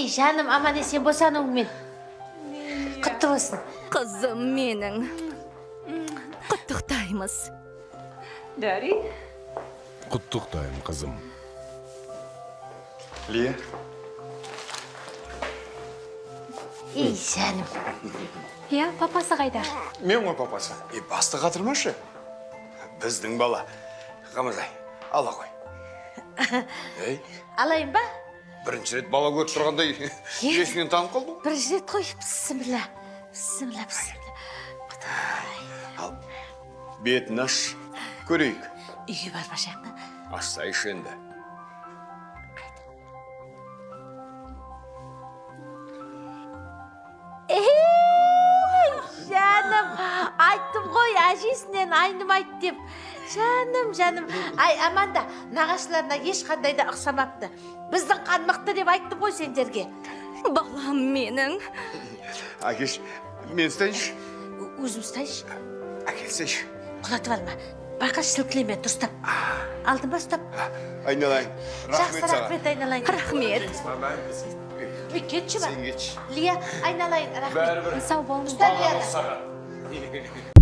Ей, жаным, аман есен босануыңмен. Құтты болсын. Қызым менің. Құттықтаймыз. Дәри? Құттықтайым, қызым. Лия? Ей, жаным. Я, папасы қайда? Мен ғой папасы. Басты қатырмашы. Біздің бала. Қамазай, ала қой. Ей, Алайын ба? бірінші рет бала көріп тұрғандай есінен танып қалдың. Бірінші рет қой. Бісміллә. Бісміллә, бісміллә. Ал, бетін аш, көрейік. Үйге бармашақны. Ашсайшы енді. Жаным, айттым ғой, әжесінен айнымайды деп. Жаным. Ай, Аманда, нағашыларына ешқандай да ұқсамапты. Біздің қан мықты деп айттым ғой сендерге. Балам менің. Әкеш, мен ұстайыншы. Өзім ұстайыншы. Әкелсейші. Құлатып алма. Байқаш сілкілеме, дұрыстап. Алдын ба ұстап? Айналайын. Жақсы, рахмет айналайын. Рахмет. Кетші ба? Сен кетші. Лия, айналайын, рахмет. Бәрібір. Сау болыңыз. Ұста, Лияда.